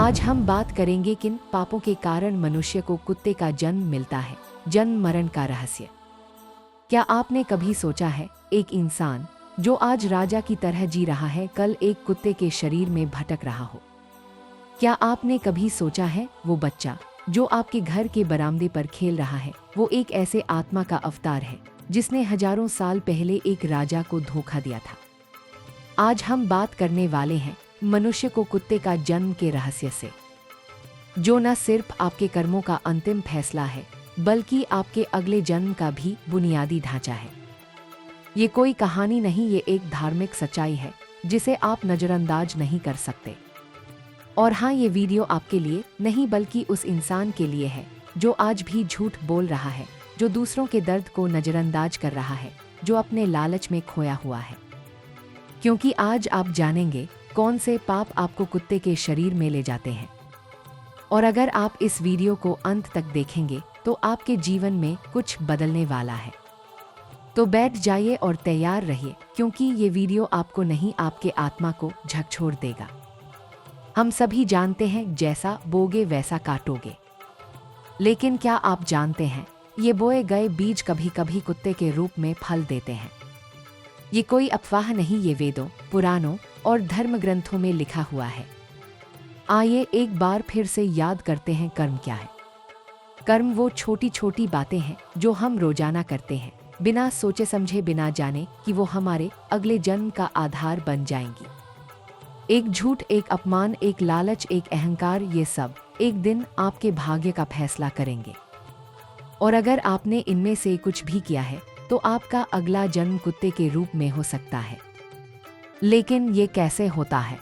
आज हम बात करेंगे किन पापों के कारण मनुष्य को कुत्ते का जन्म मिलता है। जन्म मरण का रहस्य। क्या आपने कभी सोचा है, एक इंसान जो आज राजा की तरह जी रहा है कल एक कुत्ते के शरीर में भटक रहा हो? क्या आपने कभी सोचा है, वो बच्चा जो आपके घर के बरामदे पर खेल रहा है वो एक ऐसे आत्मा का अवतार है जिसने हजारों साल पहले एक राजा को धोखा दिया था। आज हम बात करने वाले हैं मनुष्य को कुत्ते का जन्म के रहस्य से, जो न सिर्फ आपके कर्मों का अंतिम फैसला है बल्कि आपके अगले जन्म का भी बुनियादी ढांचा है। ये कोई कहानी नहीं, ये एक धार्मिक सच्चाई है जिसे आप नजरअंदाज नहीं कर सकते। और हाँ, ये वीडियो आपके लिए नहीं बल्कि उस इंसान के लिए है जो आज भी झूठ बोल रहा है, जो दूसरों के दर्द को नजरअंदाज कर रहा है, जो अपने लालच में खोया हुआ है। क्योंकि आज आप जानेंगे कौन से पाप आपको कुत्ते के शरीर में ले जाते हैं। और अगर आप इस वीडियो को अंत तक देखेंगे तो आपके जीवन में कुछ बदलने वाला है। तो बैठ जाइए और तैयार रहिए, क्योंकि ये वीडियो आपको नहीं आपके आत्मा को झकझोर देगा। हम सभी जानते हैं, जैसा बोगे वैसा काटोगे। लेकिन क्या आप जानते हैं, ये बोए गए बीज कभी कभी कुत्ते के रूप में फल देते हैं। ये कोई अफवाह नहीं, ये वेदों, पुराणों और धर्म ग्रंथों में लिखा हुआ है। आइए एक बार फिर से याद करते हैं, कर्म क्या है। कर्म वो छोटी छोटी बातें हैं जो हम रोजाना करते हैं, बिना सोचे समझे, बिना जाने कि वो हमारे अगले जन्म का आधार बन जाएंगी। एक झूठ, एक अपमान, एक लालच, एक अहंकार, ये सब एक दिन आपके भाग्य का फैसला करेंगे। और अगर आपने इनमें से कुछ भी किया है तो आपका अगला जन्म कुत्ते के रूप में हो सकता है। लेकिन ये कैसे होता है?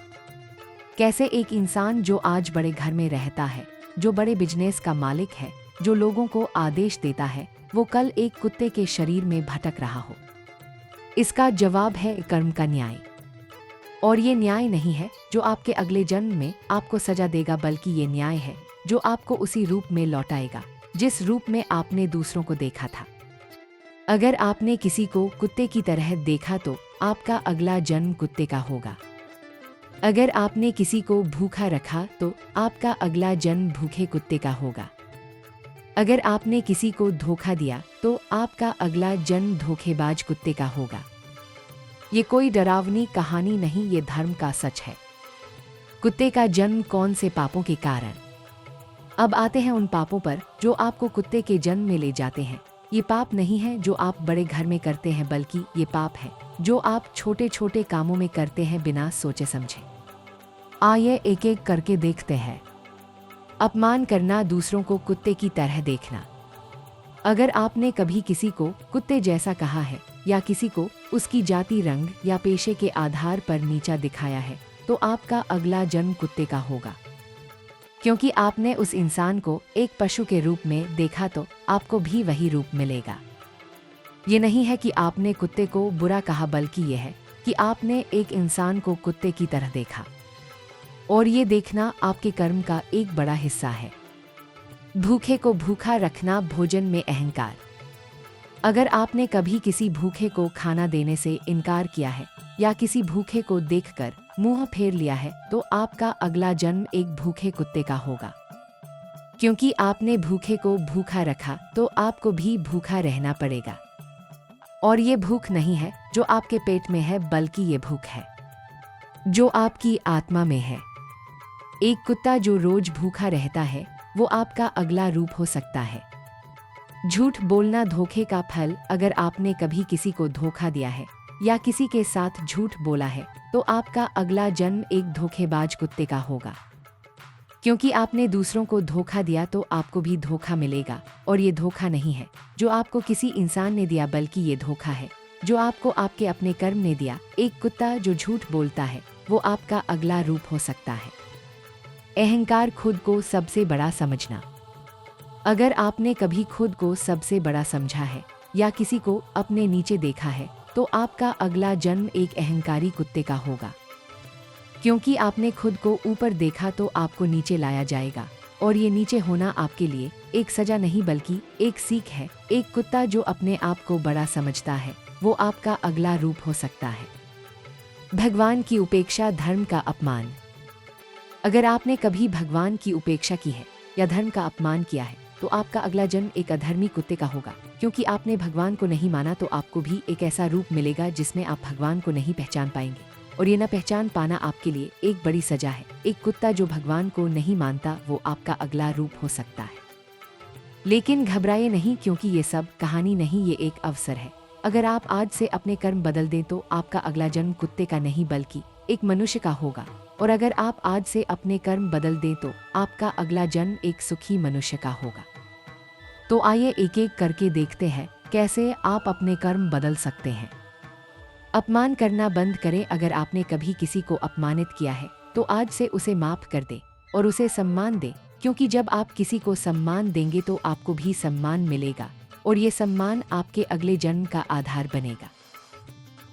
कैसे एक इंसान जो आज बड़े घर में रहता है, जो बड़े बिजनेस का मालिक है, जो लोगों को आदेश देता है, वो कल एक कुत्ते के शरीर में भटक रहा हो? इसका जवाब है कर्म का न्याय। और ये न्याय नहीं है जो आपके अगले जन्म में आपको सजा देगा, बल्कि ये न्याय है जो आपको उसी रूप में लौटाएगा जिस रूप में आपने दूसरों को देखा था। अगर आपने किसी को कुत्ते की तरह देखा तो आपका अगला जन्म कुत्ते का होगा। अगर आपने किसी को भूखा रखा तो आपका अगला जन्म भूखे कुत्ते का होगा। अगर आपने किसी को धोखा दिया तो आपका अगला जन्म धोखेबाज कुत्ते का होगा। ये कोई डरावनी कहानी नहीं, ये धर्म का सच है। कुत्ते का जन्म कौन से पापों के कारण? अब आते हैं उन पापों पर जो आपको कुत्ते के जन्म में ले जाते हैं। ये पाप नहीं है जो आप बड़े घर में करते हैं, बल्कि ये पाप है जो आप छोटे छोटे कामों में करते हैं बिना सोचे समझे। आइए एक एक करके देखते हैं। अपमान करना, दूसरों को कुत्ते की तरह देखना। अगर आपने कभी किसी को कुत्ते जैसा कहा है या किसी को उसकी जाति, रंग या पेशे के आधार पर नीचा दिखाया है तो आपका अगला जन्म कुत्ते का होगा। क्योंकि आपने उस इंसान को एक पशु के रूप में देखा तो आपको भी वही रूप मिलेगा। ये नहीं है कि आपने कुत्ते को बुरा कहा, बल्कि ये है कि आपने एक इंसान को कुत्ते की तरह देखा। और ये देखना आपके कर्म का एक बड़ा हिस्सा है। भूखे को भूखा रखना, भोजन में अहंकार। अगर आपने कभी किसी भूखे को खाना देने से इनकार किया है या किसी भूखे को देखकर मुंह फेर लिया है तो आपका अगला जन्म एक भूखे कुत्ते का होगा। क्योंकि आपने भूखे को भूखा रखा तो आपको भी भूखा रहना पड़ेगा। और ये भूख नहीं है जो आपके पेट में है, बल्कि ये भूख है जो आपकी आत्मा में है। एक कुत्ता जो रोज भूखा रहता है वो आपका अगला रूप हो सकता है। झूठ बोलना, धोखे का फल। अगर आपने कभी किसी को धोखा दिया है या किसी के साथ झूठ बोला है तो आपका अगला जन्म एक धोखेबाज कुत्ते का होगा। क्योंकि आपने दूसरों को धोखा दिया तो आपको भी धोखा मिलेगा। और ये धोखा नहीं है जो आपको किसी इंसान ने दिया, बल्कि ये धोखा है जो आपको आपके अपने कर्म ने दिया। एक कुत्ता जो झूठ बोलता है वो आपका अगला रूप हो सकता है। अहंकार, खुद को सबसे बड़ा समझना। अगर आपने कभी खुद को सबसे बड़ा समझा है या किसी को अपने नीचे देखा है तो आपका अगला जन्म एक अहंकारी कुत्ते का होगा। क्योंकि आपने खुद को ऊपर देखा तो आपको नीचे लाया जाएगा। और ये नीचे होना आपके लिए एक सजा नहीं बल्कि एक सीख है। एक कुत्ता जो अपने आप को बड़ा समझता है वो आपका अगला रूप हो सकता है। भगवान की उपेक्षा, धर्म का अपमान। अगर आपने कभी भगवान की उपेक्षा की है या धर्म का अपमान किया है तो आपका अगला जन्म एक अधर्मी कुत्ते का होगा, क्योंकि आपने भगवान को नहीं माना तो आपको भी एक ऐसा रूप मिलेगा जिसमें आप भगवान को नहीं पहचान पाएंगे, और ये न पहचान पाना आपके लिए एक बड़ी सजा है। एक कुत्ता जो भगवान को नहीं मानता वो आपका अगला रूप हो सकता है। लेकिन घबराए नहीं, क्योंकि ये सब कहानी नहीं, ये एक अवसर है। अगर आप आज से अपने कर्म बदल दें तो आपका अगला जन्म कुत्ते का नहीं बल्कि एक मनुष्य का होगा, और अगर आप आज से अपने कर्म बदल दें तो आपका अगला जन्म एक सुखी मनुष्य का होगा। तो आइए एक एक करके देखते हैं कैसे आप अपने कर्म बदल सकते हैं। अपमान करना बंद करें। अगर आपने कभी किसी को अपमानित किया है तो आज से उसे माफ कर दे और उसे सम्मान दे, क्योंकि जब आप किसी को सम्मान देंगे तो आपको भी सम्मान मिलेगा, और ये सम्मान आपके अगले जन्म का आधार बनेगा।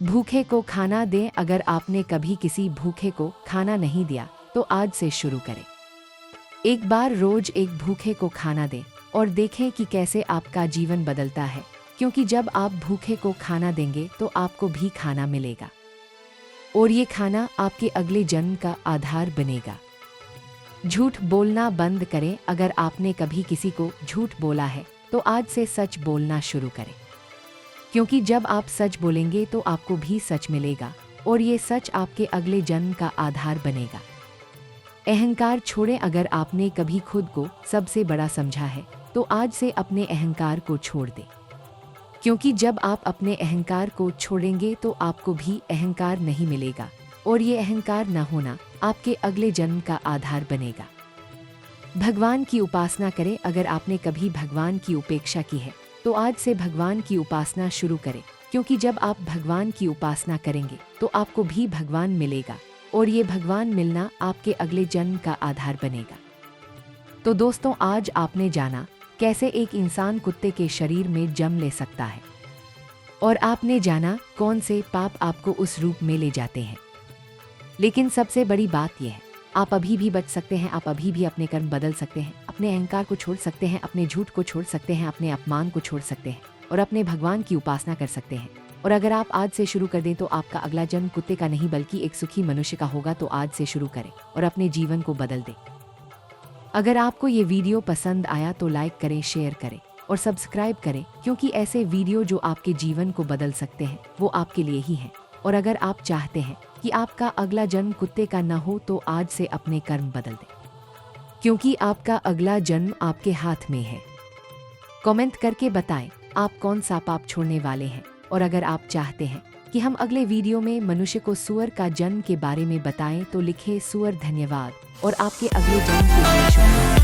भूखे को खाना दें। अगर आपने कभी किसी भूखे को खाना नहीं दिया तो आज से शुरू करें। एक बार रोज एक भूखे को खाना दें और देखें कि कैसे आपका जीवन बदलता है, क्योंकि जब आप भूखे को खाना देंगे तो आपको भी खाना मिलेगा, और ये खाना आपके अगले जन्म का आधार बनेगा। झूठ बोलना बंद करें। अगर आपने कभी किसी को झूठ बोला है तो आज से सच बोलना शुरू करें, क्योंकि जब आप सच बोलेंगे तो आपको भी सच मिलेगा, और ये सच आपके अगले जन्म का आधार बनेगा। अहंकार छोड़ें। अगर आपने कभी खुद को सबसे बड़ा समझा है तो आज से अपने अहंकार को छोड़ दें, क्योंकि जब आप अपने अहंकार को छोड़ेंगे तो आपको भी अहंकार नहीं मिलेगा, और ये अहंकार न होना आपके अगले जन्म का आधार बनेगा। भगवान की उपासना करें। अगर आपने कभी भगवान की उपेक्षा की है तो आज से भगवान की उपासना शुरू करें, क्योंकि जब आप भगवान की उपासना करेंगे तो आपको भी भगवान मिलेगा, और ये भगवान मिलना आपके अगले जन्म का आधार बनेगा। तो दोस्तों, आज आपने जाना कैसे एक इंसान कुत्ते के शरीर में जन्म ले सकता है, और आपने जाना कौन से पाप आपको उस रूप में ले जाते हैं। लेकिन सबसे बड़ी बात यह है, आप अभी भी बच सकते हैं, आप अभी भी अपने कर्म बदल सकते हैं, अपने अहंकार को छोड़ सकते हैं, अपने झूठ को छोड़ सकते हैं, अपने अपमान को छोड़ सकते हैं, और अपने भगवान की उपासना कर सकते हैं। और अगर आप आज से शुरू कर दें तो आपका अगला जन्म कुत्ते का नहीं बल्कि एक सुखी मनुष्य का होगा। तो आज से शुरू करें और अपने जीवन को बदल दें। अगर आपको ये वीडियो पसंद आया तो लाइक करें, शेयर करें और सब्सक्राइब करें, क्योंकि ऐसे वीडियो जो आपके जीवन को बदल सकते हैं वो आपके लिए ही हैं। और अगर आप चाहते हैं कि आपका अगला जन्म कुत्ते का न हो तो आज से अपने कर्म बदल दें, क्योंकि आपका अगला जन्म आपके हाथ में है। कमेंट करके बताएं आप कौन सा पाप छोड़ने वाले हैं। और अगर आप चाहते हैं कि हम अगले वीडियो में मनुष्य को सूअर का जन्म के बारे में बताएं तो लिखें सूअर धन्यवाद, और आपके अगले जन्म के लिए शुभकामनाएं।